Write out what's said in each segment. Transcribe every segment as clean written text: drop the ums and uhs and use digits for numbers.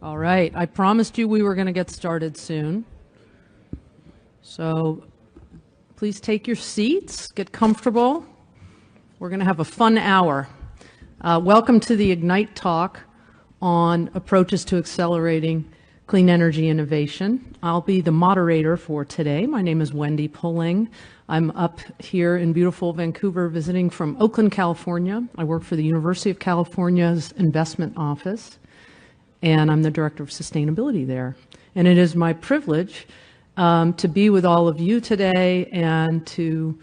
All right, I promised you we were going to get started soon. So please take your seats, get comfortable. We're going to have a fun hour. Welcome to the Ignite talk on approaches to accelerating clean energy innovation. I'll be the moderator for today. My name is Wendy Pulling. I'm up here in beautiful Vancouver visiting from Oakland, California. I work for the University of California's investment office, and I'm the Director of Sustainability there. And it is my privilege to be with all of you today and to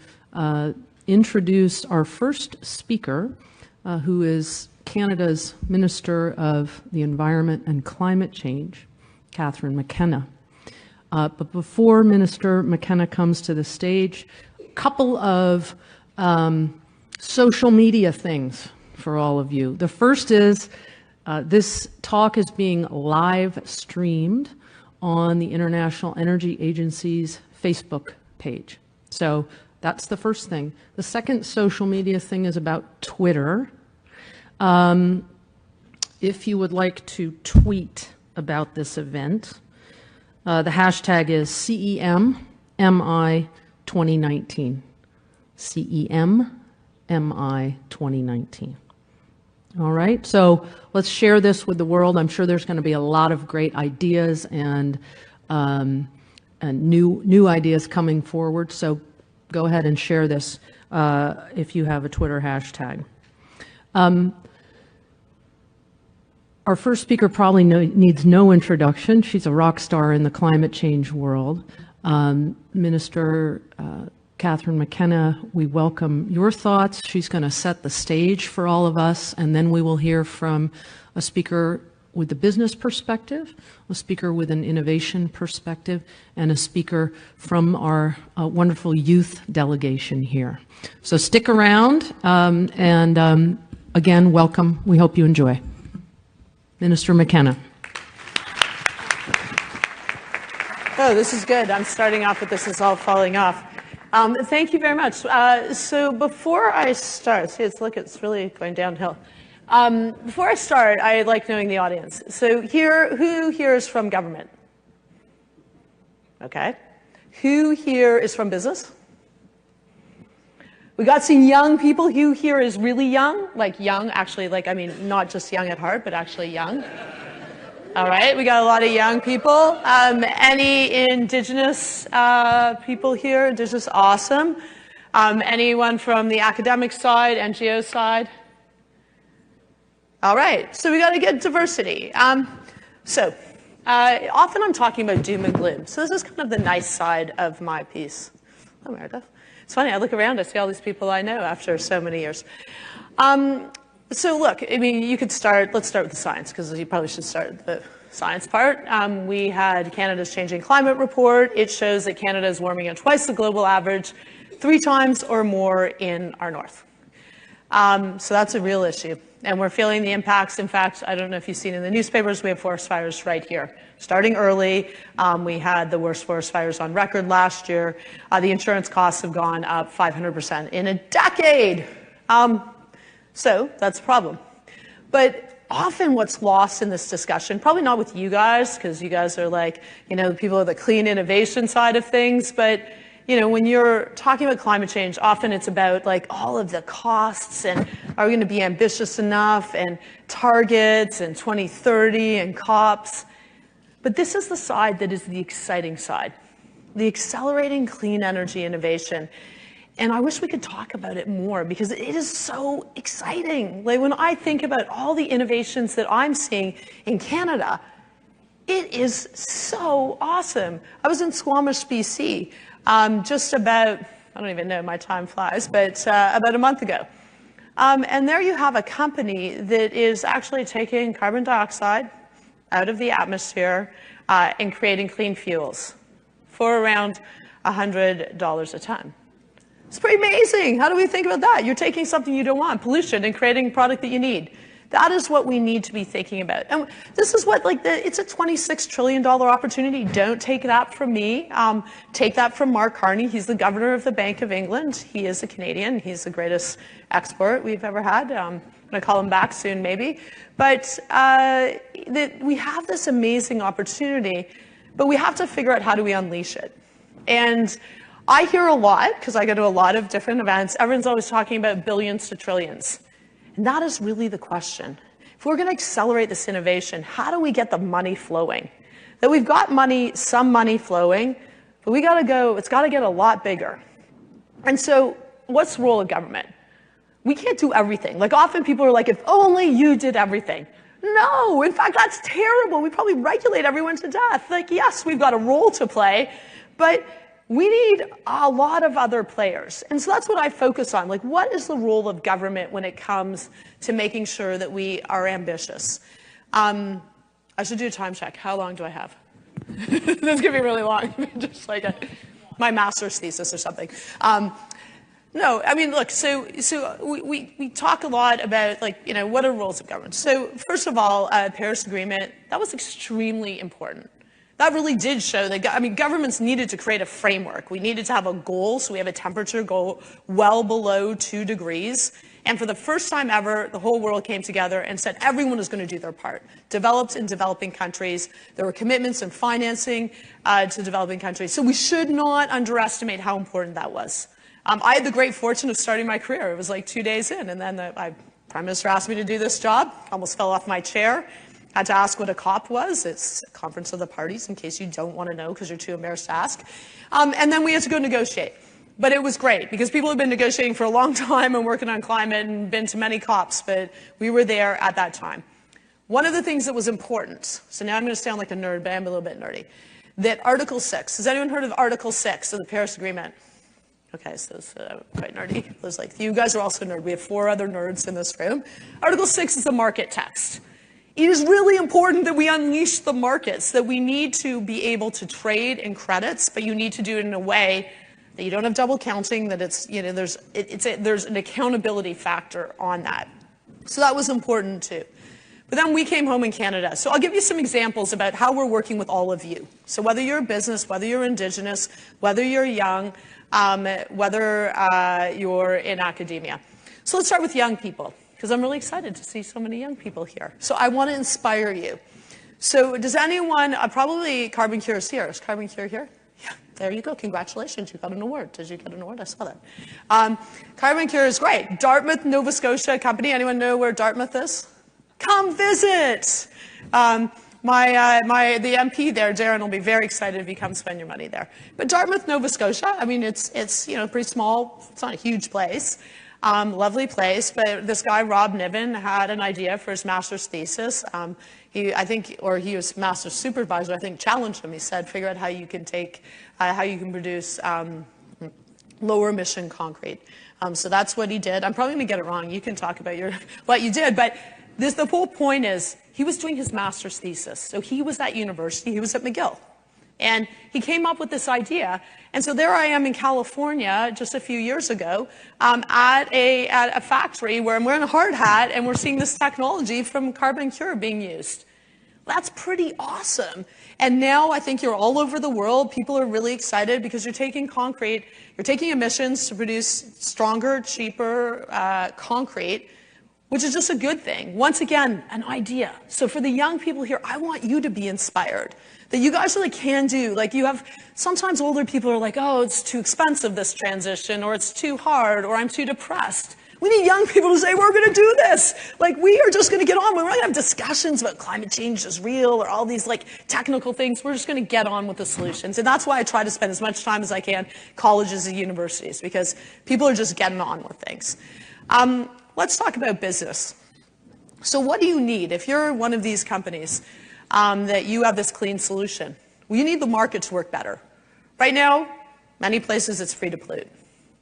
introduce our first speaker, who is Canada's Minister of the Environment and Climate Change, Catherine McKenna. But before Minister McKenna comes to the stage, a couple of social media things for all of you. The first is this talk is being live streamed on the International Energy Agency's Facebook page. So that's the first thing. The second social media thing is about Twitter. If you would like to tweet about this event, the hashtag is CEMMI2019. CEMMI2019. All right, so let's share this with the world. I'm sure there's going to be a lot of great ideas and new ideas coming forward. So go ahead and share this if you have a Twitter hashtag. Our first speaker probably needs no introduction. She's a rock star in the climate change world. Minister Catherine McKenna, we welcome your thoughts. She's going to set the stage for all of us, and then we will hear from a speaker with the business perspective, a speaker with an innovation perspective, and a speaker from our wonderful youth delegation here. So stick around, and again, welcome. We hope you enjoy. Minister McKenna. Oh, this is good. I'm starting off with this is all falling off. Thank you very much. So before I start, see, it's really going downhill. Before I start, I like knowing the audience. So who here is from government? Okay. Who here is from business? We got some young people. Who here is really young? Like young, actually, like, I mean, not just young at heart, but actually young. All right, we got a lot of young people. Any Indigenous people here? Indigenous, awesome. Anyone from the academic side, NGO side? All right, so we got to get diversity. Often I'm talking about doom and gloom. So this is kind of the nice side of my piece. Oh, Meredith. It's funny, I look around, I see all these people I know after so many years. So look, I mean, let's start with the science, because you probably should start with the science part. We had Canada's Changing Climate Report. It shows that Canada is warming at twice the global average, 3 times or more in our north. So that's a real issue. And we're feeling the impacts. In fact, I don't know if you've seen in the newspapers, we have forest fires right here. Starting early, we had the worst forest fires on record last year. The insurance costs have gone up 500% in a decade. So that's a problem. But often what's lost in this discussion, probably not with you guys, because you guys are like, you know, the people of the clean innovation side of things, but you know, when you're talking about climate change, often it's about like all of the costs and are we going to be ambitious enough and targets and 2030 and COPs. But this is the side that is the exciting side, the accelerating clean energy innovation. And I wish we could talk about it more because it is so exciting. Like when I think about all the innovations that I'm seeing in Canada, it is so awesome. I was in Squamish, BC. Just about, I don't even know, my time flies, but about a month ago. And there you have a company that is actually taking carbon dioxide out of the atmosphere and creating clean fuels for around $100 a ton. It's pretty amazing. How do we think about that? You're taking something you don't want, pollution, and creating a product that you need. That is what we need to be thinking about. And this is what, it's a $26 trillion opportunity. Don't take that from me. Take that from Mark Carney. He's the governor of the Bank of England. He is a Canadian. He's the greatest export we've ever had. going to call him back soon, maybe. But we have this amazing opportunity, but we have to figure out how do we unleash it. And I hear a lot, because I go to a lot of different events, everyone's always talking about billions to trillions. And that is really the question. If we're going to accelerate this innovation, how do we get the money flowing? That we've got money, some money flowing, but it's got to get a lot bigger. And so what's the role of government? We can't do everything. Like often people are like, if only you did everything. No, in fact, that's terrible. We probably regulate everyone to death. Like, yes, we've got a role to play, but we need a lot of other players. And so that's what I focus on. Like, what is the role of government when it comes to making sure that we are ambitious? I should do a time check. How long do I have? This is going to be really long. Just like my master's thesis or something. No, I mean, look, so we talk a lot about, like, you know, what are roles of government? So first of all, Paris Agreement, that was extremely important. That really did show that, I mean, governments needed to create a framework. We needed to have a goal, so we have a temperature goal well below 2 degrees. And for the first time ever, the whole world came together and said everyone is going to do their part. Developed and developing countries. There were commitments and financing to developing countries. So we should not underestimate how important that was. I had the great fortune of starting my career. It was like 2 days in, and then the Prime Minister asked me to do this job. Almost fell off my chair. Had to ask what a COP was. It's a conference of the parties, in case you don't want to know because you're too embarrassed to ask. And then we had to go negotiate. But it was great because people have been negotiating for a long time and working on climate and been to many COPs, but we were there at that time. One of the things that was important, so now I'm going to sound like a nerd, but I'm a little bit nerdy, that Article 6, has anyone heard of Article 6 of the Paris Agreement? Okay, so it's quite nerdy. It was like, you guys are also nerd. We have 4 other nerds in this room. Article 6 is the market text. It is really important that we unleash the markets, that we need to be able to trade in credits, but you need to do it in a way that you don't have double counting, that it's, you know, there's an accountability factor on that. So that was important too. But then we came home in Canada. So I'll give you some examples about how we're working with all of you. So whether you're a business, whether you're Indigenous, whether you're young, whether you're in academia. So let's start with young people, because I'm really excited to see so many young people here. So I want to inspire you. So does anyone, probably Carbon Cure is here. Is Carbon Cure here? Yeah, there you go. Congratulations. You got an award. Did you get an award? I saw that. Carbon Cure is great. Dartmouth, Nova Scotia company. Anyone know where Dartmouth is? Come visit. The MP there, Darren, will be very excited if you come spend your money there. But Dartmouth, Nova Scotia, I mean, it's you know, pretty small. It's not a huge place. Lovely place, but this guy, Rob Niven, had an idea for his master's thesis. He was master's supervisor, I think, challenged him. He said, figure out how you can produce lower emission concrete. So that's what he did. I'm probably going to get it wrong. You can talk about what you did, but the whole point is he was doing his master's thesis. So he was at university, he was at McGill. And he came up with this idea. And so there I am in California just a few years ago at a factory where I'm wearing a hard hat and we're seeing this technology from Carbon Cure being used. That's pretty awesome. And now I think you're all over the world. People are really excited because you're taking concrete, you're taking emissions to produce stronger, cheaper concrete, which is just a good thing. Once again, an idea. So for the young people here, I want you to be inspired. That you guys really can do. Like you have, sometimes older people are like, oh, it's too expensive, this transition, or it's too hard, or I'm too depressed. We need young people to say, we're going to do this. Like, we are just going to get on. We're not going to have discussions about climate change is real or all these like technical things. We're just going to get on with the solutions. And that's why I try to spend as much time as I can colleges and universities, because people are just getting on with things. Let's talk about business. So what do you need if you're one of these companies that you have this clean solution? Well, you need the market to work better. Right now, many places it's free to pollute.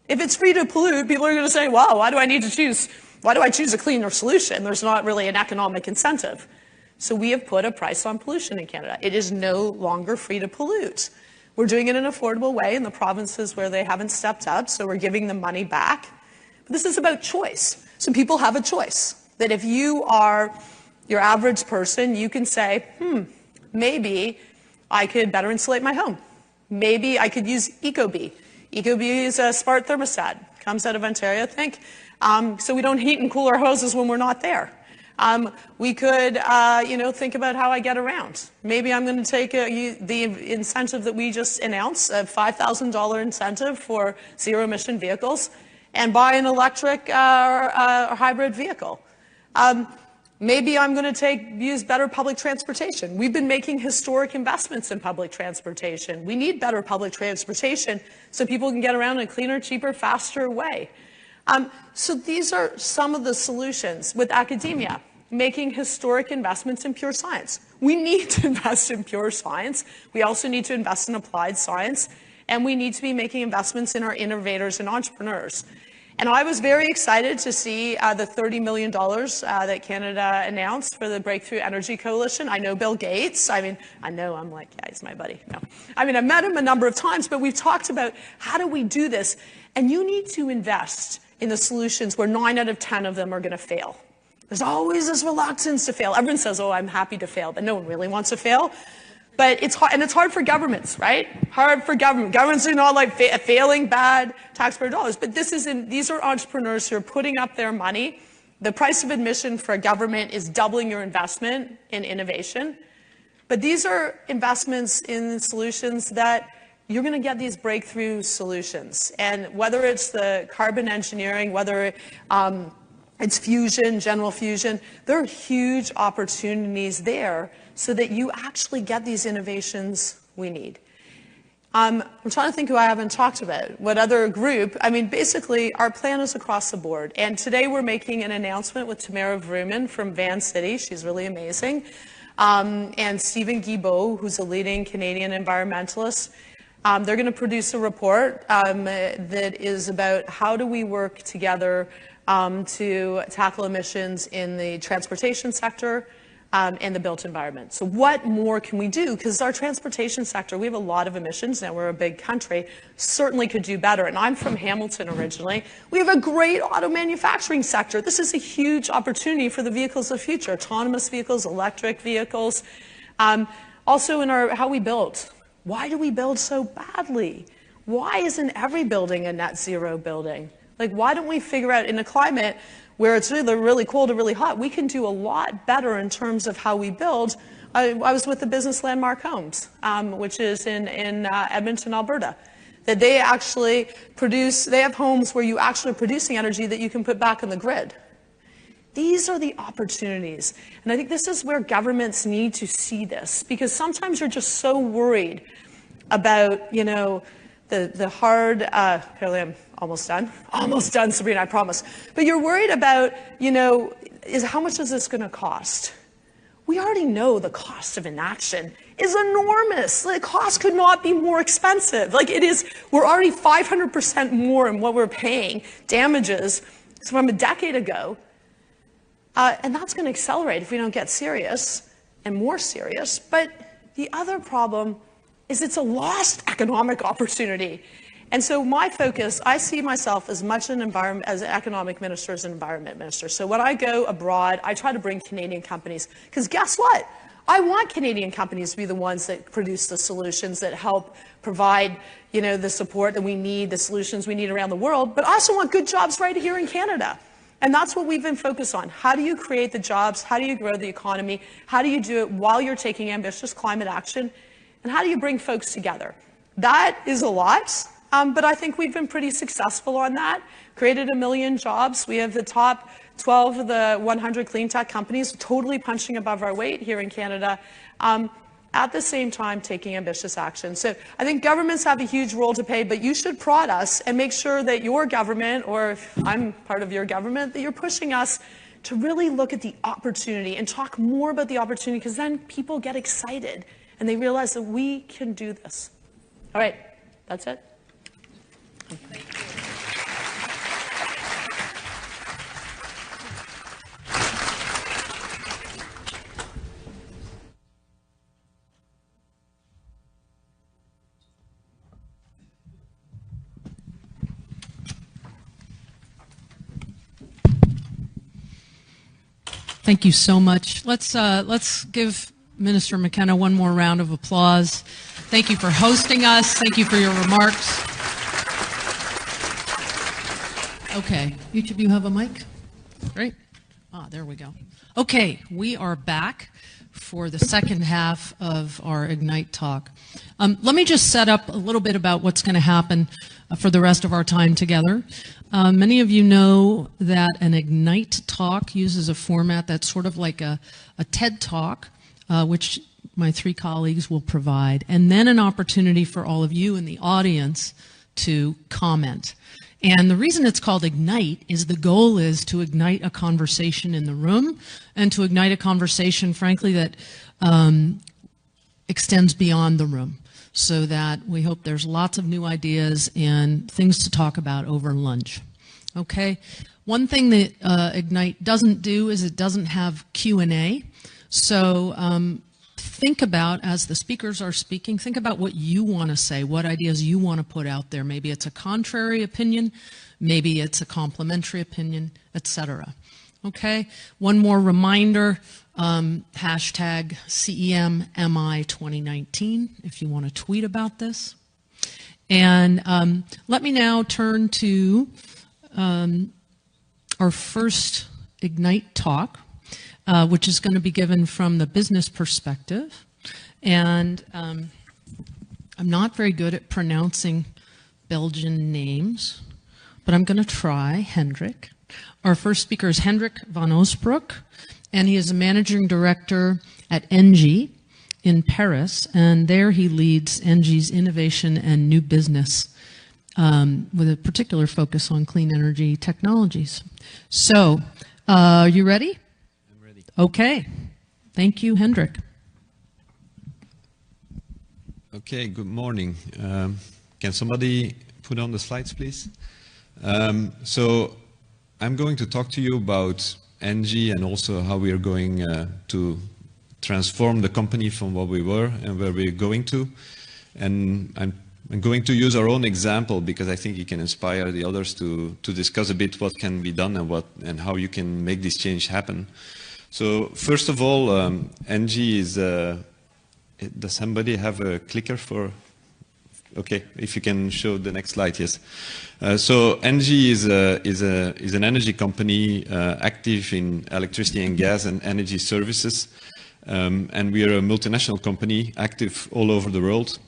If it's free to pollute, people are going to say, wow, why do I choose a cleaner solution? There's not really an economic incentive. So we have put a price on pollution in Canada. It is no longer free to pollute. We're doing it in an affordable way in the provinces where they haven't stepped up, so we're giving them money back. But this is about choice. So people have a choice. That if you are your average person, you can say, maybe I could better insulate my home. Maybe I could use Ecobee. Ecobee is a smart thermostat. comes out of Ontario, think, so we don't heat and cool our houses when we're not there. We could, think about how I get around. Maybe I'm going to take the incentive that we just announced, a $5,000 incentive for zero-emission vehicles, and buy an electric or hybrid vehicle. Maybe I'm going to use better public transportation. We've been making historic investments in public transportation. We need better public transportation so people can get around in a cleaner, cheaper, faster way. So these are some of the solutions with academia, making historic investments in pure science. We need to invest in pure science. We also need to invest in applied science, and we need to be making investments in our innovators and entrepreneurs. And I was very excited to see the $30 million that Canada announced for the Breakthrough Energy Coalition. I know Bill Gates. I'm like, yeah, he's my buddy. No. I've met him a number of times, but we've talked about how do we do this? And you need to invest in the solutions where 9 out of 10 of them are going to fail. There's always this reluctance to fail. Everyone says, oh, I'm happy to fail, but no one really wants to fail. But it's hard, and it's hard for governments, right? Hard for government. Governments are not like failing bad taxpayer dollars, but these are entrepreneurs who are putting up their money. The price of admission for a government is doubling your investment in innovation. But these are investments in solutions that you're going to get these breakthrough solutions. And whether it's the carbon engineering, whether it's fusion, general fusion, there are huge opportunities there so that you actually get these innovations we need. I'm trying to think who I haven't talked about. What other group? Basically, our plan is across the board. And today we're making an announcement with Tamara Vrooman from Van City. She's really amazing. And Stephen Guilbeault, who's a leading Canadian environmentalist. They're going to produce a report that is about how do we work together to tackle emissions in the transportation sector and the built environment. So what more can we do? Because our transportation sector, we have a lot of emissions now. We're a big country, certainly could do better. And I'm from Hamilton originally. We have a great auto manufacturing sector. This is a huge opportunity for the vehicles of the future, autonomous vehicles, electric vehicles. Also in how we build. Why do we build so badly? Why isn't every building a net zero building? Like, why don't we figure out in a climate where it's either really cold or really hot, we can do a lot better in terms of how we build. I was with the business Landmark Homes, which is in Edmonton, Alberta, that they actually they have homes where you actually are producing energy that you can put back on the grid. These are the opportunities. And I think this is where governments need to see this, because sometimes you're just so worried about, the hard, apparently I'm almost done, Sabrina, I promise. But you're worried about, how much is this going to cost? We already know the cost of inaction is enormous. The cost could not be more expensive. Like it is, we're already 500% more in what we're paying damages from a decade ago. And that's going to accelerate if we don't get serious and more serious. But the other problem is it's a lost economic opportunity. And so my focus, I see myself as much as an economic minister as an environment minister. So when I go abroad, I try to bring Canadian companies, because guess what? I want Canadian companies to be the ones that produce the solutions that help provide, the support that we need, the solutions we need around the world, but I also want good jobs right here in Canada. And that's what we've been focused on. How do you create the jobs? How do you grow the economy? How do you do it while you're taking ambitious climate action? And how do you bring folks together? That is a lot, but I think we've been pretty successful on that. Created 1 million jobs. We have the top 12 of the 100 clean tech companies totally punching above our weight here in Canada. At the same time, taking ambitious action. So I think governments have a huge role to play, but you should prod us and make sure that your government, or if I'm part of your government, that you're pushing us to really look at the opportunity and talk more about the opportunity, because then people get excited and they realize that we can do this. All right, that's it. Thank you. Thank you so much. Let's give Minister McKenna one more round of applause. Thank you for hosting us. Thank you for your remarks. Okay, each of you have a mic? Great. Ah, there we go. Okay, we are back for the second half of our Ignite talk. Let me just set up a little bit about what's going to happen for the rest of our time together. Many of you know that an Ignite talk uses a format that's sort of like a TED talk, which my three colleagues will provide, and then an opportunity for all of you in the audience to comment. And the reason it's called Ignite is the goal is to ignite a conversation in the room and to ignite a conversation, frankly, that extends beyond the room, so that we hope there's lots of new ideas and things to talk about over lunch. Okay? One thing that Ignite doesn't do is it doesn't have Q&A. So think about, as the speakers are speaking, think about what you want to say, what ideas you want to put out there. Maybe it's a contrary opinion, maybe it's a complementary opinion, etc. Okay? One more reminder, hashtag CEMMI 2019 if you want to tweet about this. And let me now turn to our first Ignite talk, which is going to be given from the business perspective. And I'm not very good at pronouncing Belgian names, but I'm going to try. Hendrik. Our first speaker is Hendrik Van Asbroeck, and he is a managing director at ENGIE in Paris, and there he leads ENGIE's innovation and new business with a particular focus on clean energy technologies. So, are you ready? Okay. Thank you, Hendrik. Okay, good morning. Can somebody put on the slides, please? So I'm going to talk to you about ENGIE and also how we are going to transform the company from what we were and where we're going to. And I'm going to use our own example because I think it can inspire the others to discuss a bit what can be done and how you can make this change happen. So first of all, ENGIE is, does somebody have a clicker for, okay, if you can show the next slide, yes. So ENGIE is an energy company active in electricity and gas and energy services. And we are a multinational company active all over the world.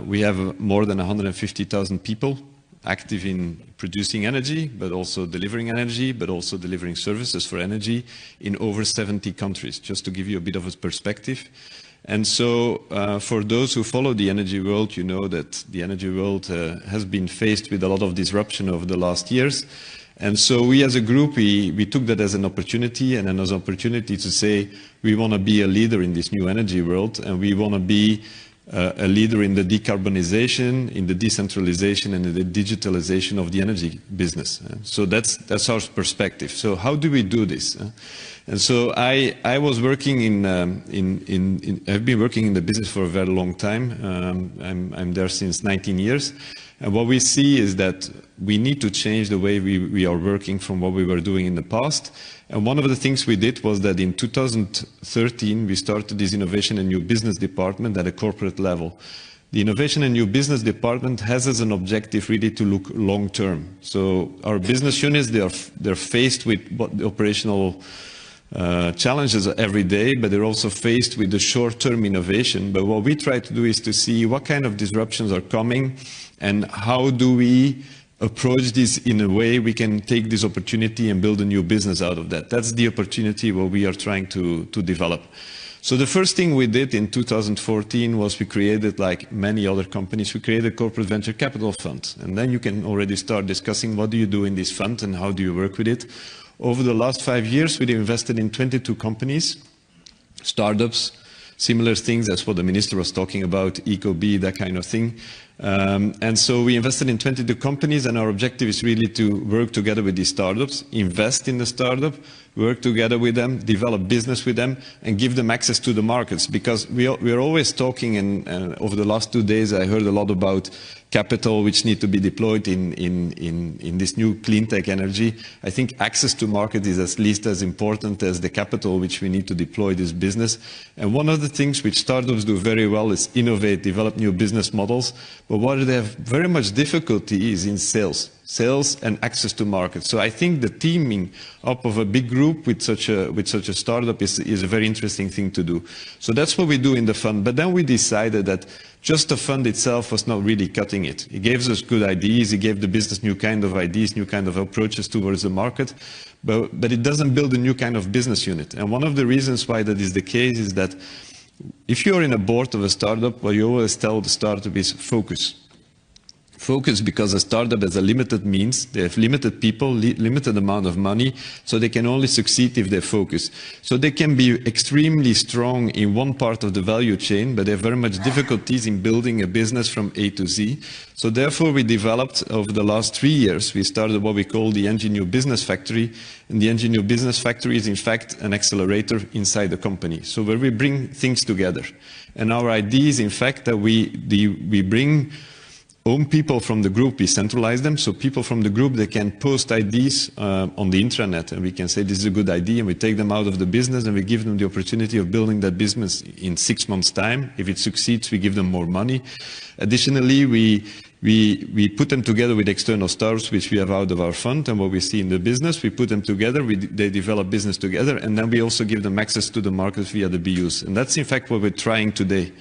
We have more than 150,000 people active in producing energy, but also delivering services for energy in over 70 countries, just to give you a bit of a perspective. And so for those who follow the energy world, you know that the energy world has been faced with a lot of disruption over the last years. And so we as a group, we took that as an opportunity and as an opportunity to say we want to be a leader in this new energy world, and we want to be a leader in the decarbonization, in the decentralization, and in the digitalization of the energy business. So that's our perspective. So how do we do this? And so I was working I've been working in the business for a very long time. I'm there since 19 years. And what we see is that we need to change the way we are working from what we were doing in the past. And one of the things we did was that in 2013, we started this Innovation and New Business Department at a corporate level. The Innovation and New Business Department has as an objective really to look long term. So our business units, they're faced with the operational challenges every day, but they're also faced with the short-term innovation. But what we try to do is to see what kind of disruptions are coming and how do we approach this in a way we can take this opportunity and build a new business out of that. That's the opportunity what we are trying to develop. So the first thing we did in 2014 was we created, like many other companies, we created a corporate venture capital fund. And then you can already start discussing what do you do in this fund and how do you work with it. Over the last 5 years, we invested in 22 companies, startups, similar things as what the minister was talking about, EcoB, that kind of thing. And so we invested in 22 companies, and our objective is really to work together with these startups, invest in the startup, work together with them, develop business with them, and give them access to the markets. Because we are always talking, and over the last 2 days I heard a lot about capital which need to be deployed in this new clean tech energy. I think access to market is at least as important as the capital which we need to deploy this business. And one of the things which startups do very well is innovate, develop new business models. But what they have very much difficulty is in sales. sales, and access to market. So I think the teaming up of a big group with such a startup is a very interesting thing to do. So that's what we do in the fund. But then we decided that just the fund itself was not really cutting it. It gave us good ideas, it gave the business new kind of ideas, new kind of approaches towards the market, but it doesn't build a new kind of business unit. And one of the reasons why that is the case is that if you're in a board of a startup, what you always tell the startup is focus. Focus, because a startup has a limited means, they have limited people, limited amount of money, so they can only succeed if they focus. So they can be extremely strong in one part of the value chain, but they have very much difficulties in building a business from A to Z. So therefore we developed, over the last 3 years, we started what we call the ENGIE New Business Factory. And the ENGIE New Business Factory is in fact an accelerator inside the company. So where we bring things together. And our idea is in fact that we bring own people from the group, we centralize them, so people from the group, they can post ideas on the intranet, and we can say this is a good idea, and we take them out of the business, and we give them the opportunity of building that business in 6 months' time. If it succeeds, we give them more money. Additionally, we put them together with external startups, which we have out of our fund, and what we see in the business, we put them together, they develop business together, and then we also give them access to the market via the BUs. And that's in fact what we're trying today.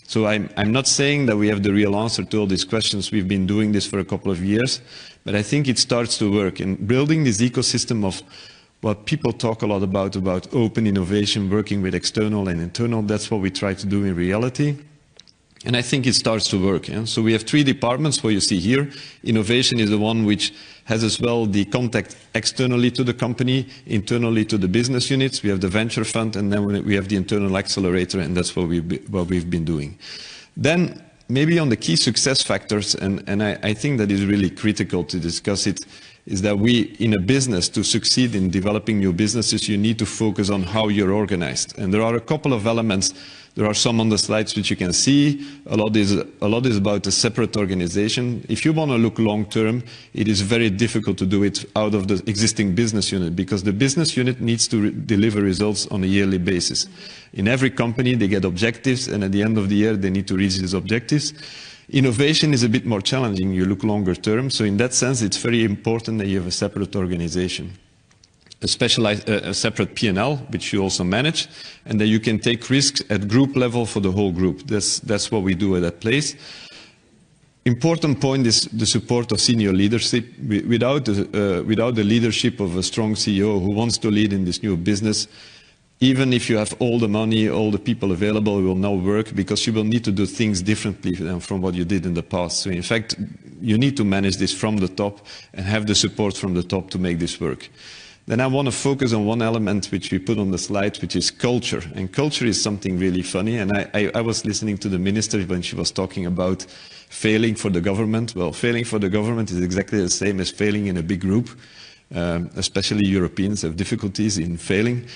So I'm not saying that we have the real answer to all these questions. We've been doing this for a couple of years, but I think it starts to work. And building this ecosystem of what people talk a lot about open innovation, working with external and internal, that's what we try to do in reality. And I think it starts to work. Yeah? So we have 3 departments, what you see here. Innovation is the one which has as well the contact externally to the company, internally to the business units. We have the venture fund, and then we have the internal accelerator, and that's what we've been doing. Then maybe on the key success factors, and I think that is really critical to discuss it, is that we, in a business, to succeed in developing new businesses, you need to focus on how you're organized. And there are a couple of elements. There are some on the slides which you can see. A lot is about a separate organization. If you want to look long term, it is very difficult to do it out of the existing business unit, because the business unit needs to deliver results on a yearly basis. In every company, they get objectives, and at the end of the year, they need to reach these objectives. Innovation is a bit more challenging. You look longer term. So in that sense, it's very important that you have a separate organization. A separate P&L, which you also manage, and that you can take risks at group level for the whole group. That's what we do at that place. Important point is the support of senior leadership. Without the leadership of a strong CEO who wants to lead in this new business, even if you have all the money, all the people available, it will not work, because you will need to do things differently than from what you did in the past. So in fact, you need to manage this from the top and have the support from the top to make this work. Then I want to focus on one element which we put on the slide, which is culture. And culture is something really funny. And I was listening to the minister when she was talking about failing for the government. Well, failing for the government is exactly the same as failing in a big group. Especially Europeans have difficulties in failing.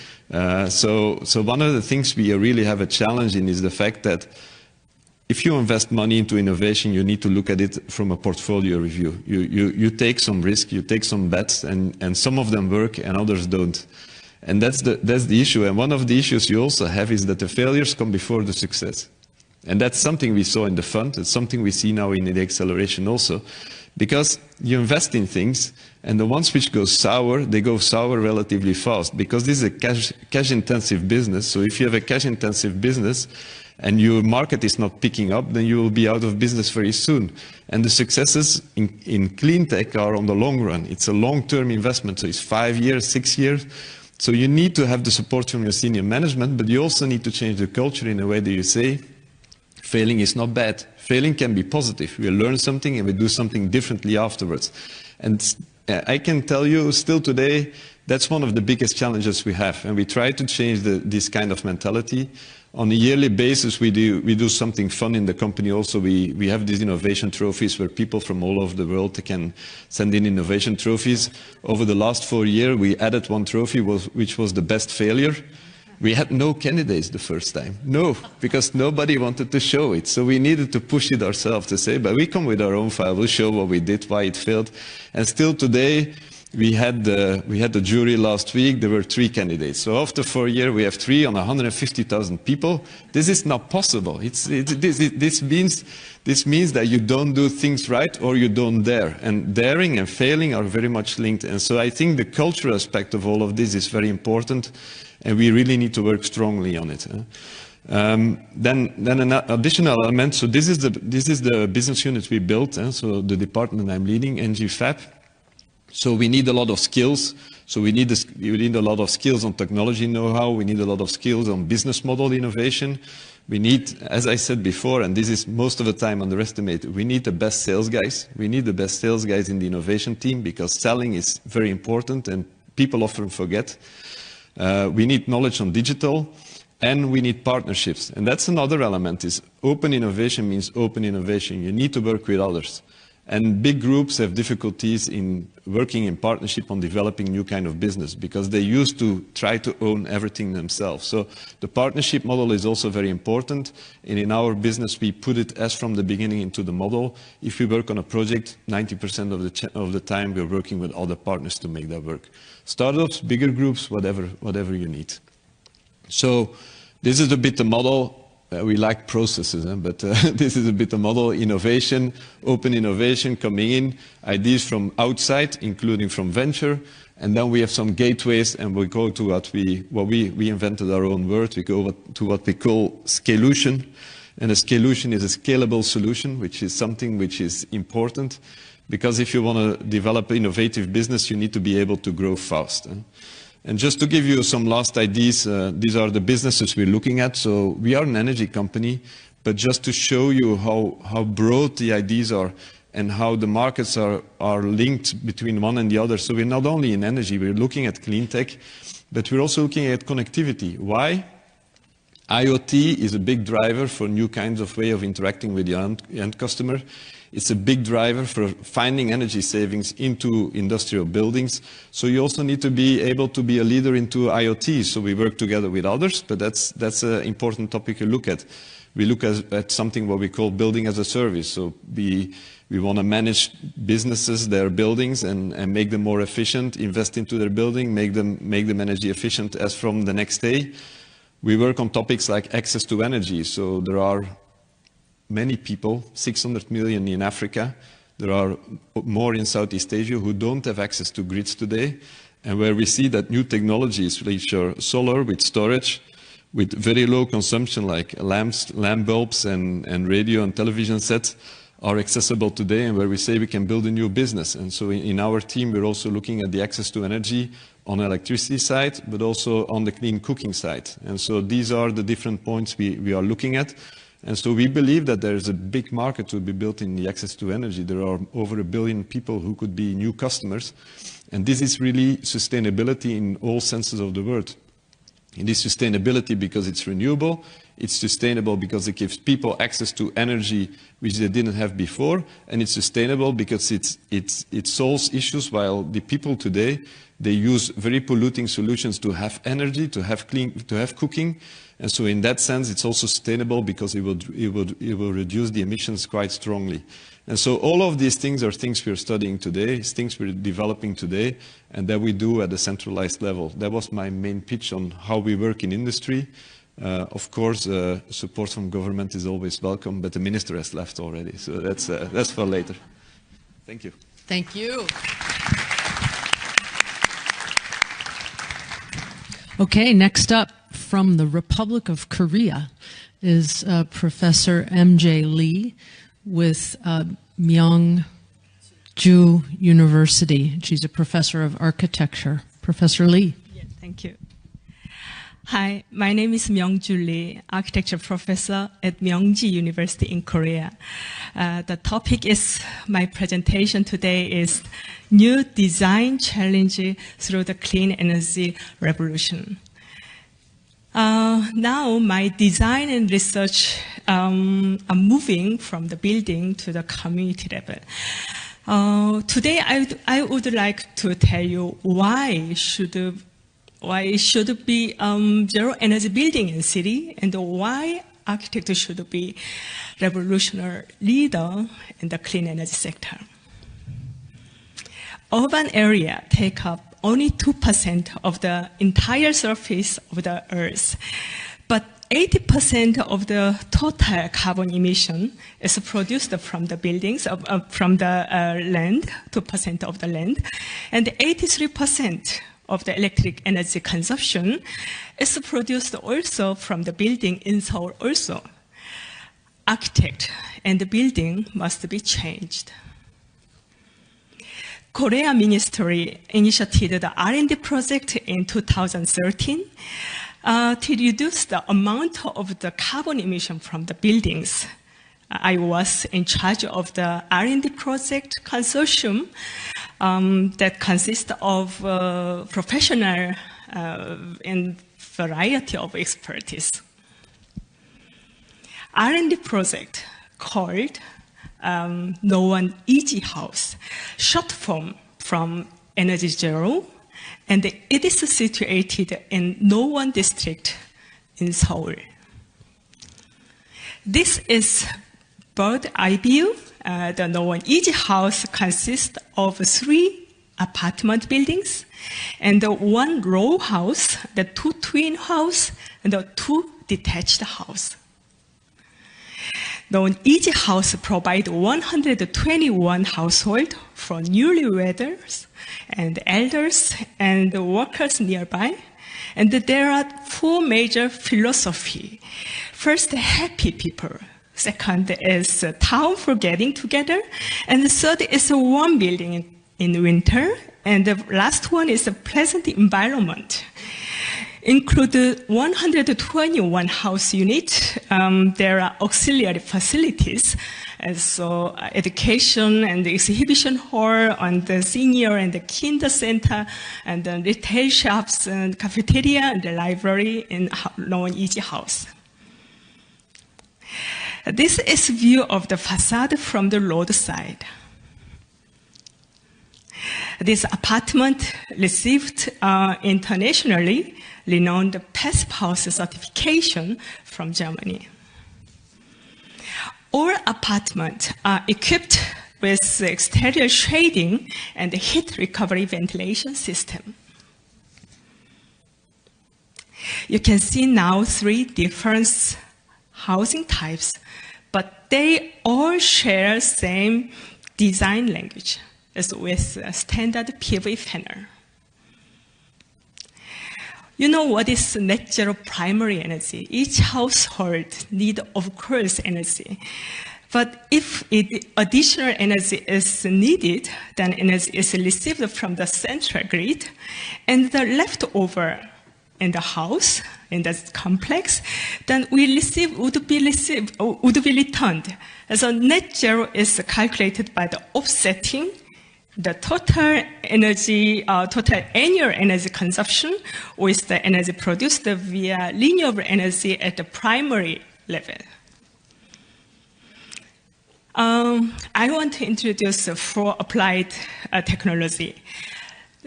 So one of the things we really have a challenge in is the fact that if you invest money into innovation, you need to look at it from a portfolio review. You take some risk, you take some bets, and some of them work and others don't. And that's the issue. And one of the issues you also have is that the failures come before the success. And that's something we saw in the fund. It's something we see now in the acceleration also. Because you invest in things, and the ones which go sour, they go sour relatively fast. Because this is a cash-intensive business. So if you have a cash-intensive business, and your market is not picking up, then you will be out of business very soon. And the successes in clean tech are on the long run. It's a long-term investment, so it's 5 years, 6 years. So you need to have the support from your senior management, but you also need to change the culture in a way that you say, failing is not bad. Failing can be positive. We learn something and we do something differently afterwards. And I can tell you still today, that's one of the biggest challenges we have. And we try to change this kind of mentality. On a yearly basis, we do something fun in the company also. We have these innovation trophies where people from all over the world can send in innovation trophies. Over the last 4 years, we added one trophy, which was the best failure. We had no candidates the first time. No, because nobody wanted to show it. So we needed to push it ourselves to say, but we come with our own file. We'll show what we did, why it failed. And still today, we had the jury last week. There were 3 candidates. So after 4 years, we have 3 on 150,000 people. This is not possible. This means that you don't do things right or you don't dare. And daring and failing are very much linked. And so I think the cultural aspect of all of this is very important, and we really need to work strongly on it. Then an additional element. So this is the business unit we built. So the department I'm leading, ENGIE Fab. So we need a lot of skills. So we need a lot of skills on technology know-how. We need a lot of skills on business model innovation. We need, as I said before, and this is most of the time underestimated, we need the best sales guys. We need the best sales guys in the innovation team, because selling is very important and people often forget. We need knowledge on digital, and we need partnerships. And that's another element, is open innovation means open innovation. You need to work with others. And big groups have difficulties in working in partnership on developing new kind of business, because they used to try to own everything themselves. So the partnership model is also very important. And in our business, we put it as from the beginning into the model. If we work on a project, 90% of the time we're working with other partners to make that work. Startups, bigger groups, whatever you need. So this is a bit the model. We like processes, but this is a bit the model. Innovation, open innovation coming in, ideas from outside, including from venture, and then we have some gateways, and we go to we invented our own word. We go to what we call scalution, and a scalution is a scalable solution, which is something which is important, because if you want to develop innovative business, you need to be able to grow fast. And just to give you some last ideas, these are the businesses we're looking at. So we are an energy company, but just to show you how broad the ideas are and how the markets are linked between one and the other. So we're not only in energy, we're looking at clean tech, but we're also looking at connectivity. Why? IoT is a big driver for new kinds of way of interacting with the end customer. It's a big driver for finding energy savings into industrial buildings. So you also need to be able to be a leader into IoT. So we work together with others, but that's an important topic to look at. We look at something what we call building as a service. So we want to manage businesses, their buildings, and make them more efficient, invest into their building, make them energy efficient as from the next day. We work on topics like access to energy. So there are many people, 600 million in Africa. There are more in Southeast Asia who don't have access to grids today, and where we see that new technologies, which are solar with storage, with very low consumption like lamp bulbs and radio and television sets, are accessible today, and where we say we can build a new business. And so in our team, we're also looking at the access to energy on the electricity side, but also on the clean cooking side. And so these are the different points we are looking at. And so we believe that there is a big market to be built in the access to energy. There are over 1 billion people who could be new customers. And this is really sustainability in all senses of the word. It is sustainability because it's renewable. It's sustainable because it gives people access to energy which they didn't have before. And it's sustainable because it solves issues, while the people today, they use very polluting solutions to have energy, to have cooking. And so in that sense, it's also sustainable because it will reduce the emissions quite strongly. And so all of these things are things we're studying today, things we're developing today, and that we do at a centralized level. That was my main pitch on how we work in industry. Of course, support from government is always welcome, but the minister has left already, so that's for later. Thank you. Thank you. Okay, next up from the Republic of Korea is Professor Myongji Lee with Myoungju University. She's a professor of architecture. Professor Lee. Yes, thank you. Hi, my name is Myoungju Lee, architecture professor at Myongji University in Korea. The topic is, my presentation today is New Design Challenge Through the Clean Energy Revolution. Now my design and research are moving from the building to the community level. Today I would like to tell you why should be zero energy building in city, and why architecture should be revolutionary leader in the clean energy sector. urban area take up only 2% of the entire surface of the Earth. But 80% of the total carbon emission is produced from the buildings, from the land, 2% of the land, and 83% of the electric energy consumption is produced also from the building in Seoul also. Architect and the building must be changed. Korea Ministry initiated the R&D project in 2013 to reduce the amount of the carbon emission from the buildings. I was in charge of the R&D project consortium that consists of professional and variety of expertise. R&D project called Myoungji House, short form from Energy Zero, and it is situated in Nowon district in Seoul. This is bird eye view. The Myoungji House consists of 3 apartment buildings and 1 row house, the 2 twin house, and the 2 detached house. The Myoungji House provides 121 households for newlyweds and elders and workers nearby. And there are 4 major philosophies. First, happy people. Second is town for getting together. And the third is a warm building in winter. And the last one is a pleasant environment. Include 121 house units. There are auxiliary facilities, so education and exhibition hall, and the senior and the kinder center, and the retail shops and cafeteria and the library in Myoungji House. This is view of the facade from the roadside. This apartment received internationally renowned Passive House certification from Germany. All apartments are equipped with exterior shading and heat recovery ventilation system. You can see now 3 different housing types, but they all share same design language as with a standard PV panel. You know what is net zero primary energy? Each household needs, of course, energy. But if additional energy is needed, then energy is received from the central grid, and the leftover in the house, in the complex, then would be returned. So net zero is calculated by the offsetting the total energy, total annual energy consumption with the energy produced via renewable energy at the primary level. I want to introduce 4 applied technology.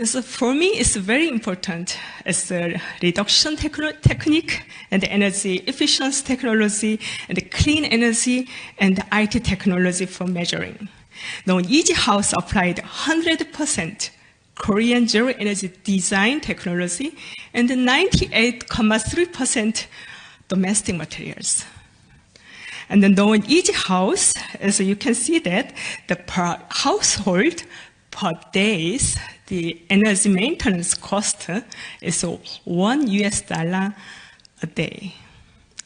So for me, it's very important as a reduction technique and energy efficiency technology and clean energy and IT technology for measuring. Myoungji House applied 100% Korean zero energy design technology and 98.3% domestic materials. And the Myoungji House, as you can see that the per household per days, the energy maintenance cost is $1 a day,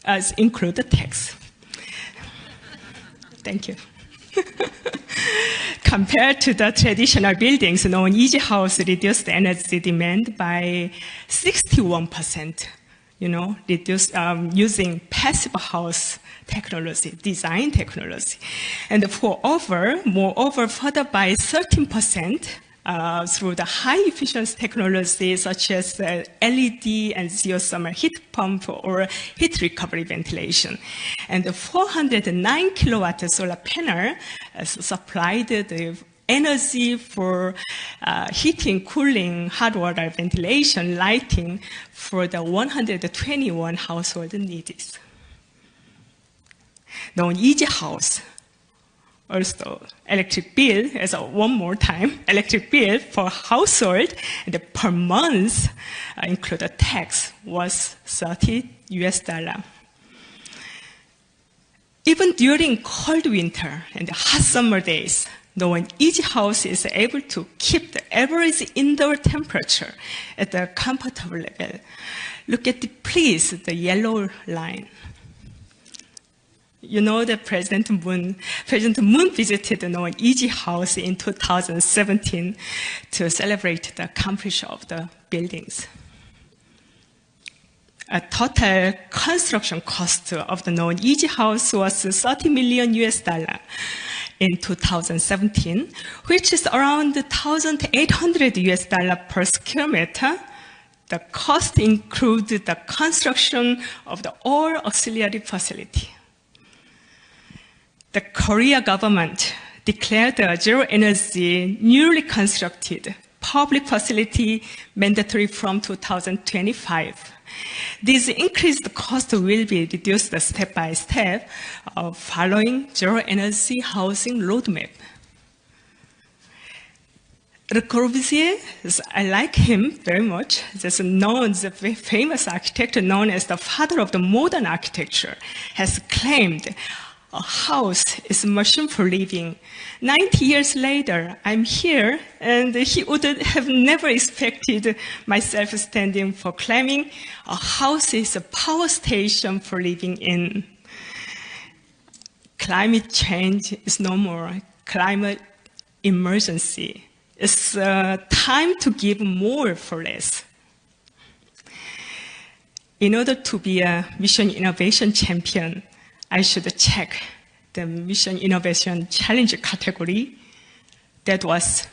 as include the tax. Thank you. Compared to the traditional buildings, Myoungji House reduced energy demand by 61%, using passive house technology, design technology. And moreover, further by 13% through the high efficiency technology such as LED and geothermal heat pump or heat recovery ventilation. And the 409 kilowatt solar panel supplied the energy for heating, cooling, hot water ventilation, lighting for the 121 household needs. Myoungji House also electric bill, as one more time, electric bill for household and per month, include a tax, was $30. Even during cold winter and hot summer days, no ENGIE house is able to keep the average indoor temperature at a comfortable level. Look at please, the yellow line. You know that President Moon visited the ENGIE house in 2017 to celebrate the completion of the buildings. A total construction cost of the ENGIE house was $30 million in 2017, which is around $1,800 per square meter. The cost includes the construction of the all auxiliary facility. The Korea government declared the zero energy newly constructed public facility mandatory from 2025. This increased cost will be reduced step by step following zero energy housing roadmap. Le Corbusier, I like him very much. The famous architect known as the father of the modern architecture has claimed a house is a machine for living. 90 years later, I'm here, and he would have never expected myself standing for claiming a house is a power station for living in. Climate change is no more climate emergency. It's time to give more for less. In order to be a mission innovation champion, I should check the Mission Innovation Challenge category. That was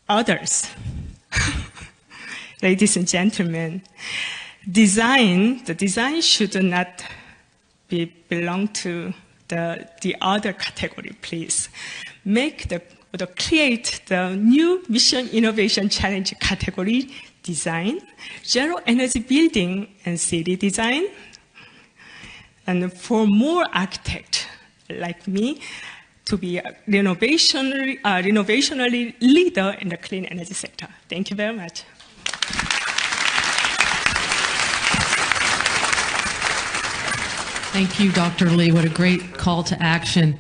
others. Ladies and gentlemen, the design should not belong to the other category, please. Create the new Mission Innovation Challenge category: design, zero energy building and city design. And for more architects like me to be a renovationally leader in the clean energy sector. Thank you very much. Thank you, Dr. Lee. What a great call to action.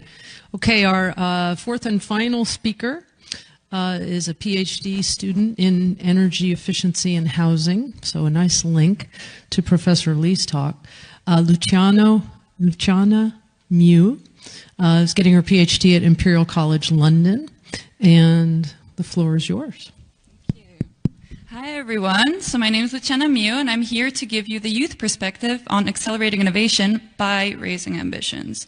Okay, our fourth and final speaker is a PhD student in energy efficiency and housing, so a nice link to Professor Lee's talk. Luciana Miu is getting her PhD at Imperial College London, and the floor is yours. Thank you. Hi everyone, so my name is Luciana Miu, and I'm here to give you the youth perspective on accelerating innovation by raising ambitions.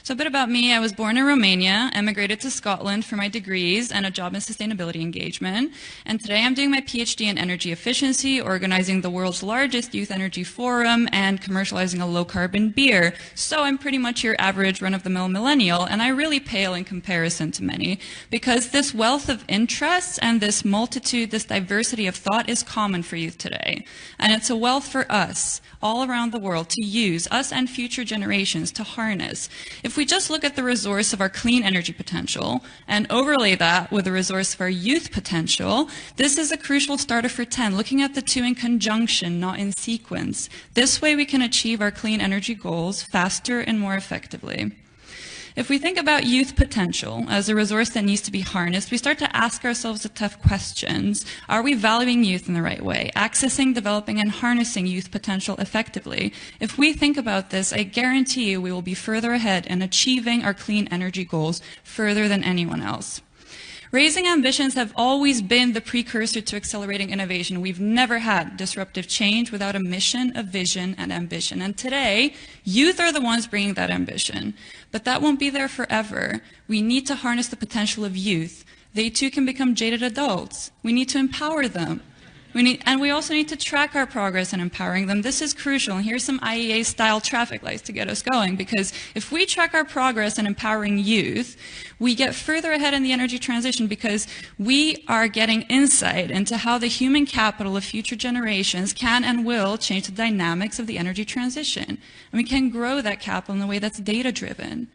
So a bit about me: I was born in Romania, emigrated to Scotland for my degrees and a job in sustainability engagement, and today I'm doing my PhD in energy efficiency, organizing the world's largest youth energy forum, and commercializing a low-carbon beer. So I'm pretty much your average run-of-the-mill millennial, and I really pale in comparison to many, because this wealth of interests and this multitude, this diversity of thought is common for youth today. And it's a wealth for us, all around the world, to use, us and future generations, to harness. If we just look at the resource of our clean energy potential and overlay that with the resource of our youth potential, this is a crucial starter for 10, looking at the two in conjunction, not in sequence. This way we can achieve our clean energy goals faster and more effectively. If we think about youth potential as a resource that needs to be harnessed, we start to ask ourselves the tough questions. Are we valuing youth in the right way? Accessing, developing, and harnessing youth potential effectively? If we think about this, I guarantee you we will be further ahead in achieving our clean energy goals further than anyone else. Raising ambitions have always been the precursor to accelerating innovation. We've never had disruptive change without a mission, a vision, and ambition. And today, youth are the ones bringing that ambition. But that won't be there forever. We need to harness the potential of youth. They too can become jaded adults. We need to empower them. And we also need to track our progress in empowering them. This is crucial. And here's some IEA-style traffic lights to get us going, because if we track our progress in empowering youth, we get further ahead in the energy transition, because we are getting insight into how the human capital of future generations can and will change the dynamics of the energy transition. And we can grow that capital in a way that's data-driven.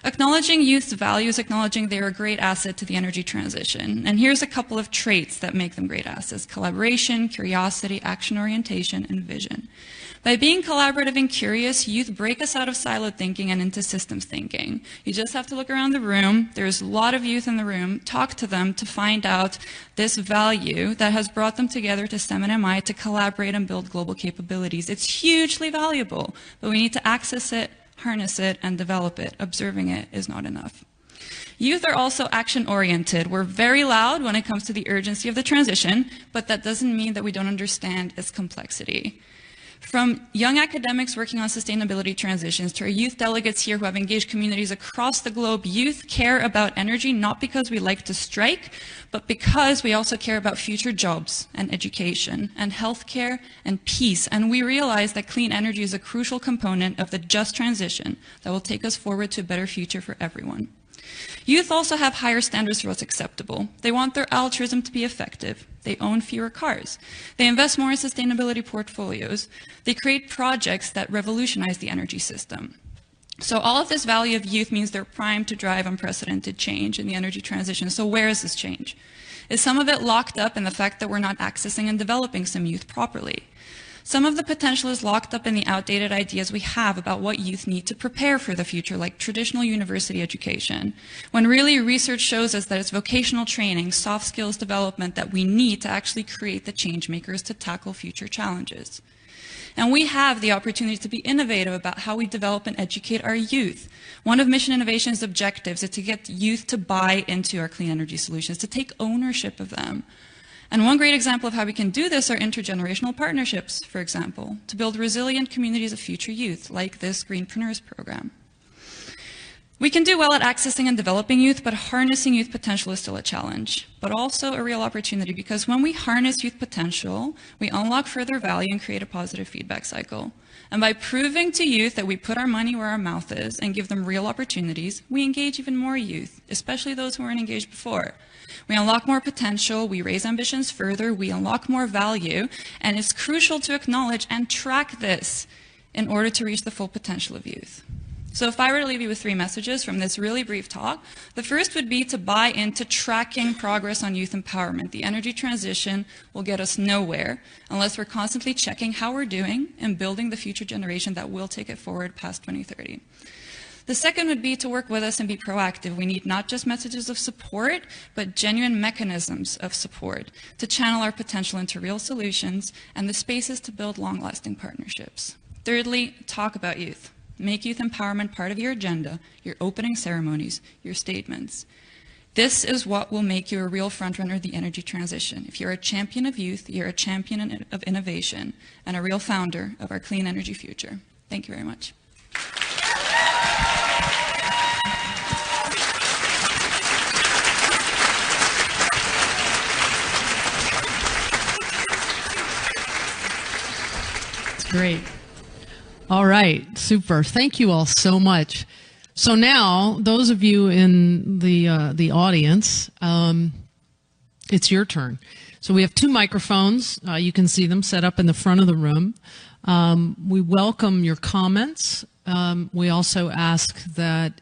Acknowledging youth's values, acknowledging they're a great asset to the energy transition. And here's a couple of traits that make them great assets: collaboration, curiosity, action orientation, and vision. By being collaborative and curious, youth break us out of siloed thinking and into systems thinking. You just have to look around the room. There's a lot of youth in the room. Talk to them to find out this value that has brought them together to STEM and MI to collaborate and build global capabilities. It's hugely valuable, but we need to access it, harness it, and develop it. Observing it is not enough. Youth are also action-oriented. We're very loud when it comes to the urgency of the transition, but that doesn't mean that we don't understand its complexity. From young academics working on sustainability transitions to our youth delegates here who have engaged communities across the globe, youth care about energy not because we like to strike, but because we also care about future jobs and education and healthcare and peace. And we realize that clean energy is a crucial component of the just transition that will take us forward to a better future for everyone. Youth also have higher standards for what's acceptable. They want their altruism to be effective. They own fewer cars. They invest more in sustainability portfolios. They create projects that revolutionize the energy system. So all of this value of youth means they're primed to drive unprecedented change in the energy transition. So where is this change? Is some of it locked up in the fact that we're not accessing and developing some youth properly? Some of the potential is locked up in the outdated ideas we have about what youth need to prepare for the future, like traditional university education, when really research shows us that it's vocational training, soft skills development that we need to actually create the change makers to tackle future challenges. And we have the opportunity to be innovative about how we develop and educate our youth. One of Mission Innovation's objectives is to get youth to buy into our clean energy solutions, to take ownership of them. And one great example of how we can do this are intergenerational partnerships, for example, to build resilient communities of future youth, like this Greenpreneurs program. We can do well at accessing and developing youth, but harnessing youth potential is still a challenge, but also a real opportunity, because when we harness youth potential, we unlock further value and create a positive feedback cycle. And by proving to youth that we put our money where our mouth is and give them real opportunities, we engage even more youth, especially those who weren't engaged before. We unlock more potential, we raise ambitions further, we unlock more value, and it's crucial to acknowledge and track this in order to reach the full potential of youth. So if I were to leave you with 3 messages from this really brief talk, the first would be to buy into tracking progress on youth empowerment. The energy transition will get us nowhere unless we're constantly checking how we're doing and building the future generation that will take it forward past 2030. The second would be to work with us and be proactive. We need not just messages of support, but genuine mechanisms of support to channel our potential into real solutions and the spaces to build long-lasting partnerships. Thirdly, talk about youth. Make youth empowerment part of your agenda, your opening ceremonies, your statements. This is what will make you a real frontrunner of the energy transition. If you're a champion of youth, you're a champion of innovation and a real founder of our clean energy future. Thank you very much. Great. All right, super. Thank you all so much. So now, those of you in the audience, it's your turn. So we have 2 microphones. You can see them set up in the front of the room. We welcome your comments. We also ask that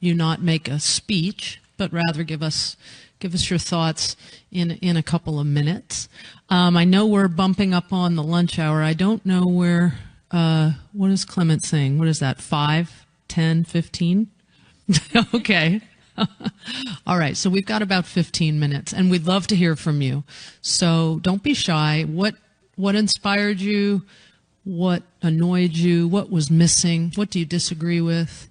you not make a speech, but rather give us your thoughts in a couple of minutes. I know we're bumping up on the lunch hour. I don't know where, what is Clement saying? What is that, 5, 10, 15? Okay. All right, so we've got about 15 minutes, and we'd love to hear from you. So don't be shy. What inspired you? What annoyed you? What was missing? What do you disagree with?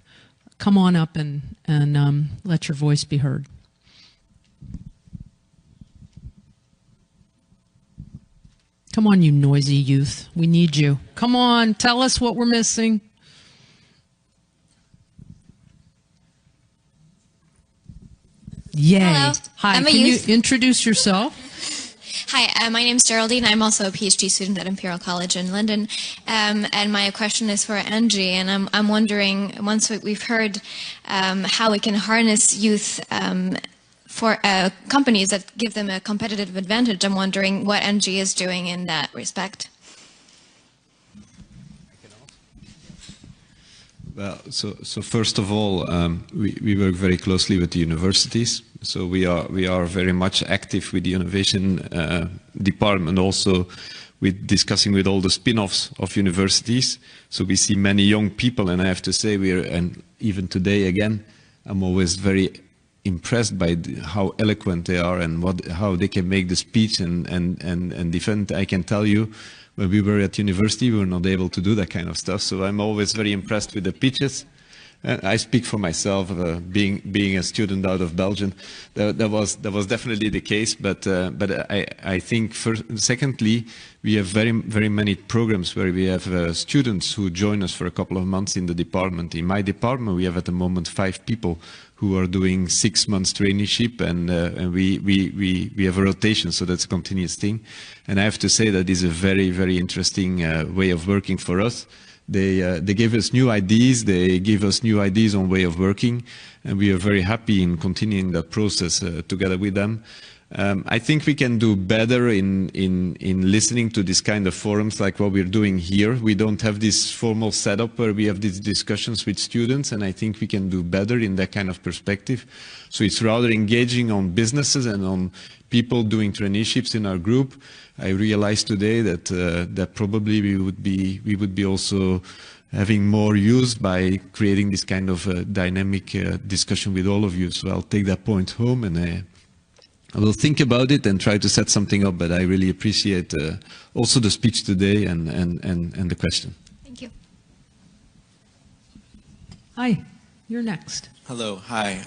Come on up and let your voice be heard. Come on, you noisy youth. We need you. Come on, tell us what we're missing. Yay. Hello. Hi, I'm a can youth. You introduce yourself? Hi, my name's Geraldine. I'm also a PhD student at Imperial College in London. And my question is for ENGIE. And I'm wondering, once we've heard how we can harness youth for companies that give them a competitive advantage, I'm wondering what ENGIE is doing in that respect. Well, so first of all, we work very closely with the universities. So we are very much active with the innovation department, also with discussing with all the spin-offs of universities. So we see many young people, and I have to say, and even today again, I'm always very impressed by how eloquent they are and how they can make the speech and defend. I can tell you, when we were at university, we were not able to do that kind of stuff. So I'm always very impressed with the pitches. I speak for myself, being a student out of Belgium. That was definitely the case. But I think secondly, we have very many programs where we have students who join us for a couple of months in the department. In my department, we have at the moment 5 people who are doing 6 months traineeship, and we have a rotation, so that's a continuous thing. And I have to say that is a very interesting way of working for us. They give us new ideas, they give us new ideas on way of working, and we are very happy in continuing that process together with them. I think we can do better in listening to this kind of forums like what we're doing here. We don't have this formal setup where we have these discussions with students, and I think we can do better in that kind of perspective. So it's rather engaging on businesses and on people doing traineeships in our group. I realized today that that probably we would be also having more use by creating this kind of dynamic discussion with all of you. So I'll take that point home, and I will think about it and try to set something up. But I really appreciate also the speech today and the question. Thank you. Hi, you're next. Hello, hi.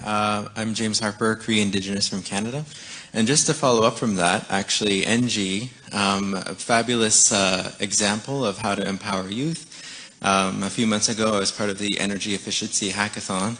I'm James Harper, Cree Indigenous from Canada. And just to follow up from that, actually, ENGIE, a fabulous example of how to empower youth. A few months ago, I was part of the Energy Efficiency Hackathon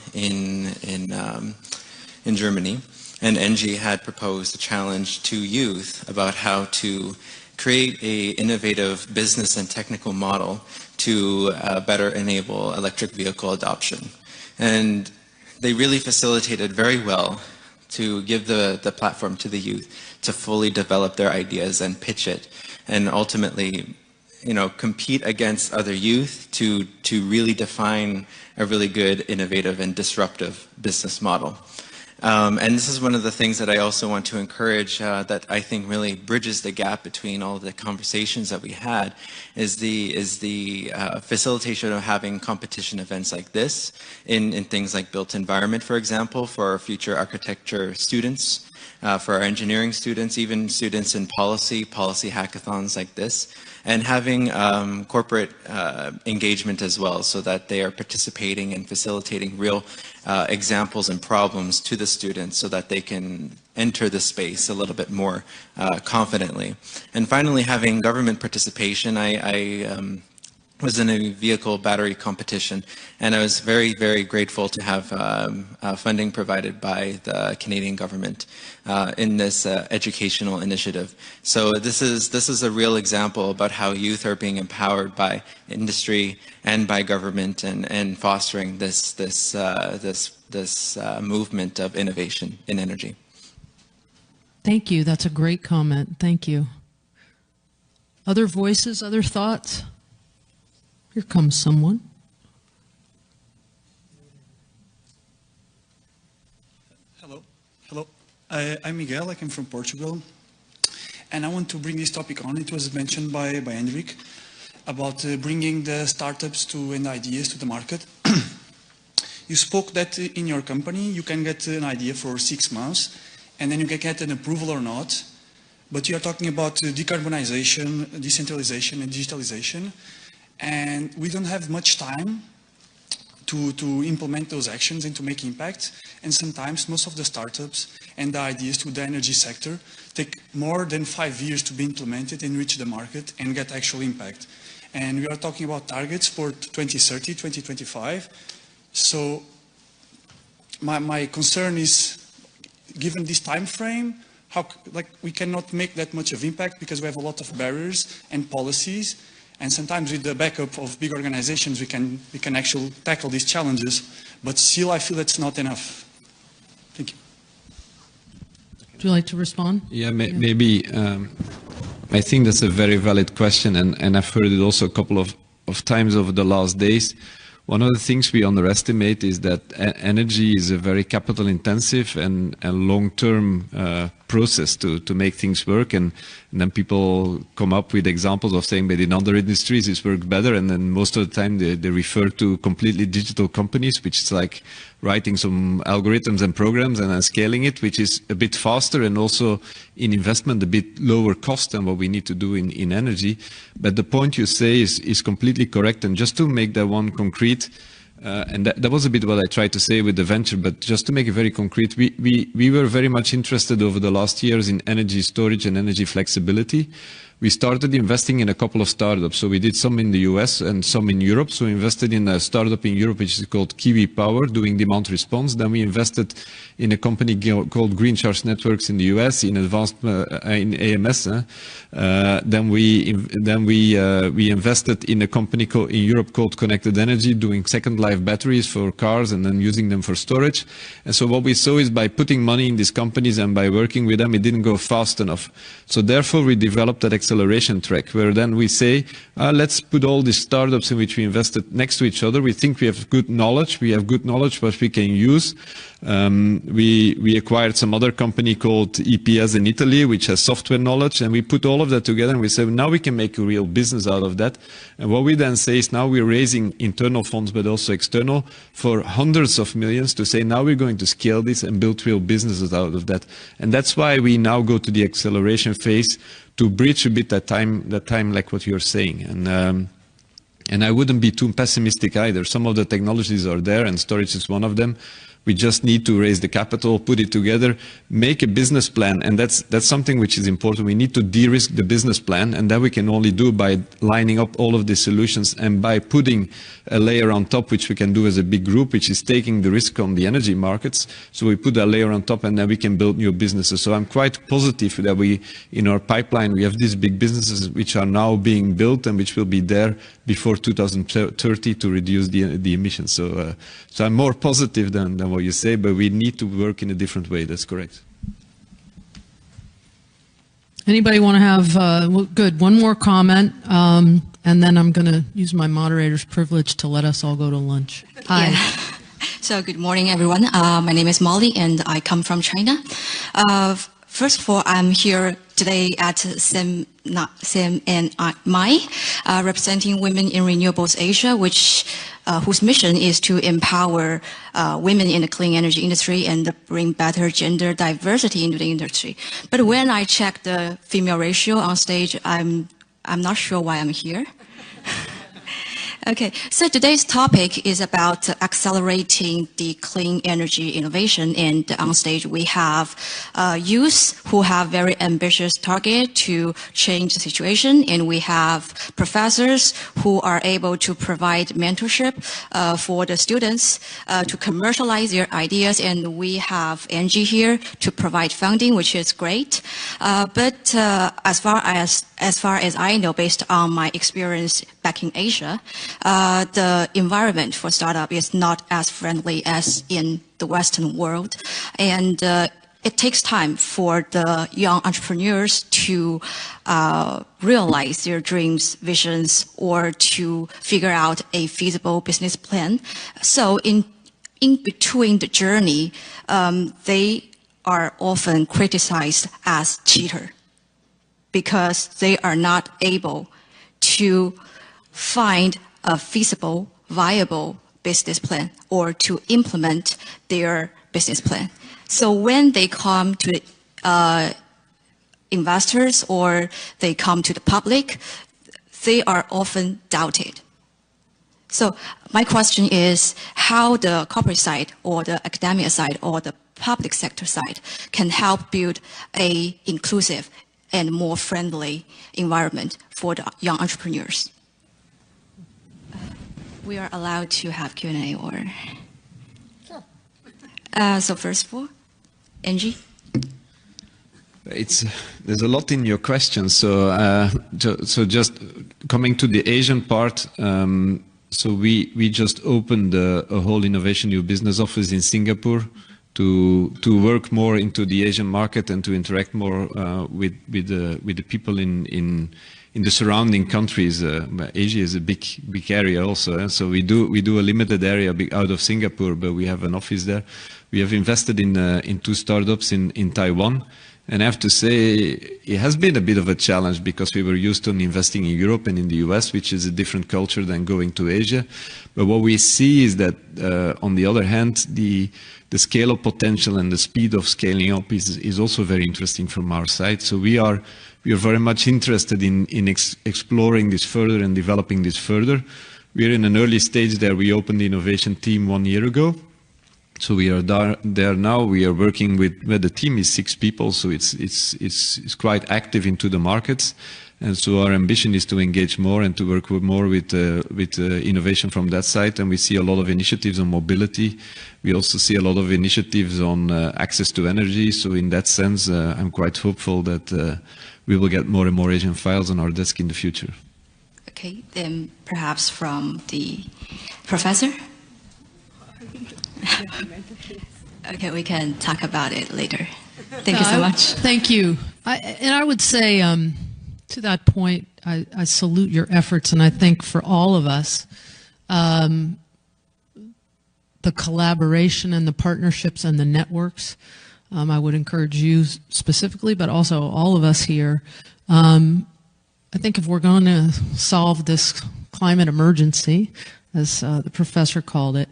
in Germany. And ENGIE had proposed a challenge to youth about how to create an innovative business and technical model to better enable electric vehicle adoption. And they really facilitated very well to give the platform to the youth to fully develop their ideas and pitch it, and ultimately, compete against other youth to really define a really good, innovative, and disruptive business model. And this is one of the things that I also want to encourage that I think really bridges the gap between all the conversations that we had is the facilitation of having competition events like this in things like built environment, for example, for our future architecture students, for our engineering students, even students in policy hackathons like this, and having corporate engagement as well, so that they are participating and facilitating real examples and problems to the students so that they can enter the space a little bit more confidently. And finally, having government participation. I was in a vehicle battery competition, and I was very, very grateful to have funding provided by the Canadian government in this educational initiative. So this is a real example about how youth are being empowered by industry and by government, and fostering this movement of innovation in energy. Thank you. That's a great comment. Thank you. Other voices, other thoughts? Here comes someone. Hello. I'm Miguel. I come from Portugal. And I want to bring this topic on. It was mentioned by Hendrik about bringing the startups and ideas to the market. You spoke that in your company, you can get an idea for 6 months, and then you can get an approval or not. But you are talking about decarbonization, decentralization, and digitalization. And we don't have much time to implement those actions and to make impact. And sometimes most of the startups and the ideas to the energy sector take more than 5 years to be implemented and reach the market and get actual impact. And we are talking about targets for 2030, 2025. So my concern is, given this time frame, we cannot make that much of impact because we have a lot of barriers and policies. And sometimes with the backup of big organizations, we can actually tackle these challenges. But still, I feel that's not enough. Thank you. Would you like to respond? Yeah, maybe. I think that's a very valid question, and I've heard it also a couple of times over the last days. one of the things we underestimate is that energy is a very capital intensive and long-term process to make things work, and then people come up with examples of saying that in other industries it's worked better, and then most of the time they refer to completely digital companies, which is like writing some algorithms and programs and then scaling it, which is a bit faster and also in investment a bit lower cost than what we need to do in energy. But the point you say is completely correct, and just to make that one concrete, and that was a bit what I tried to say with the venture, but just to make it very concrete, we were very much interested over the last years in energy storage and energy flexibility. We started investing in a couple of startups. So we did some in the US and some in Europe. So we invested in a startup in Europe, which is called Kiwi Power, doing demand response. Then we invested in a company called Green Charge Networks in the US, in advanced in AMS. Then we invested in a company in Europe called Connected Energy, doing second life batteries for cars and then using them for storage. And so what we saw is by putting money in these companies and by working with them, it didn't go fast enough. So therefore we developed that acceleration track, where then we say, let's put all these startups in which we invested next to each other. We think we have good knowledge. We have good knowledge what we can use. We acquired some other company called EPS in Italy, which has software knowledge, and we put all of that together and we said, now we can make a real business out of that. And what we then say is now we're raising internal funds, but also external for hundreds of millions to say, now we're going to scale this and build real businesses out of that. And that's why we now go to the acceleration phase to bridge a bit that time like what you're saying. And I wouldn't be too pessimistic either. Some of the technologies are there and storage is one of them. We just need to raise the capital, put it together, make a business plan, and that's something which is important. We need to de-risk the business plan, and that we can only do by lining up all of the solutions and by putting a layer on top, which we can do as a big group, which is taking the risk on the energy markets. So we put that layer on top, and then we can build new businesses. So I'm quite positive that in our pipeline, we have these big businesses which are now being built and which will be there before 2030 to reduce the emissions. So I'm more positive than what you say, but we need to work in a different way. That's correct. Anybody want to have, well, good, one more comment, and then I'm going to use my moderator's privilege to let us all go to lunch. Hi. Yeah. So good morning, everyone. My name is Molly, and I come from China. First of all, I'm here today at SEM and MI, representing Women in Renewables Asia, whose mission is to empower women in the clean energy industry and bring better gender diversity into the industry. But when I check the female ratio on stage, I'm not sure why I'm here. Okay, so today's topic is about accelerating the clean energy innovation, and on stage we have youth who have very ambitious target to change the situation, and we have professors who are able to provide mentorship for the students to commercialize their ideas, and we have ENGIE here to provide funding, which is great. But as far as I know, based on my experience back in Asia, the environment for startup is not as friendly as in the Western world, and it takes time for the young entrepreneurs to realize their dreams, visions, or to figure out a feasible business plan. So in between the journey, they are often criticized as cheaters because they are not able to find a feasible, viable business plan or to implement their business plan. So when they come to investors or they come to the public, they are often doubted. So my question is how the corporate side or the academia side or the public sector side can help build an inclusive and more friendly environment for the young entrepreneurs. We are allowed to have Q&A or... Sure. So first of all, ENGIE. There's a lot in your question. So just coming to the Asian part, so we just opened a whole innovation new business office in Singapore to work more into the Asian market and to interact more with the people in in the surrounding countries. Asia is a big area also. So we do a limited area out of Singapore, but we have an office there. We have invested in 2 startups in Taiwan. And I have to say, it has been a bit of a challenge because we were used to investing in Europe and in the US, which is a different culture than going to Asia. But what we see is that, on the other hand, the scale of potential and the speed of scaling up is also very interesting from our side. So we are very much interested in exploring this further and developing this further. We are in an early stage there. We opened the innovation team 1 year ago. So we are there now. We are working with, well, the team is 6 people, so it's quite active into the markets. And so our ambition is to engage more and to work more with innovation from that side. And we see a lot of initiatives on mobility. We also see a lot of initiatives on access to energy. So in that sense, I'm quite hopeful that we will get more and more Asian files on our desk in the future. Okay, then perhaps from the professor. Okay, we can talk about it later. Thank you so much. Thank you. I would say, to that point, I salute your efforts, and I think for all of us, the collaboration and the partnerships and the networks, I would encourage you specifically, but also all of us here. I think if we're going to solve this climate emergency, as the professor called it,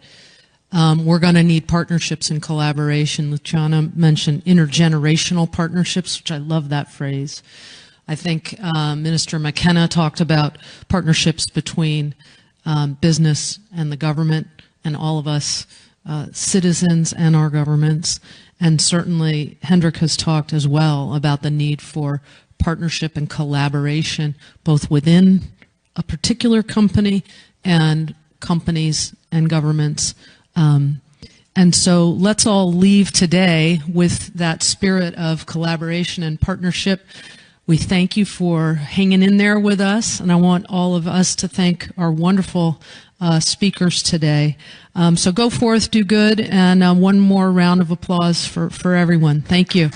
we're going to need partnerships and collaboration. Luciana mentioned intergenerational partnerships, which I love that phrase. I think Minister McKenna talked about partnerships between business and the government and all of us, citizens and our governments. And certainly Hendrik has talked as well about the need for partnership and collaboration, both within a particular company and companies and governments. And so let's all leave today with that spirit of collaboration and partnership. We thank you for hanging in there with us, and I want all of us to thank our wonderful speakers today. So go forth, do good, and one more round of applause for everyone. Thank you.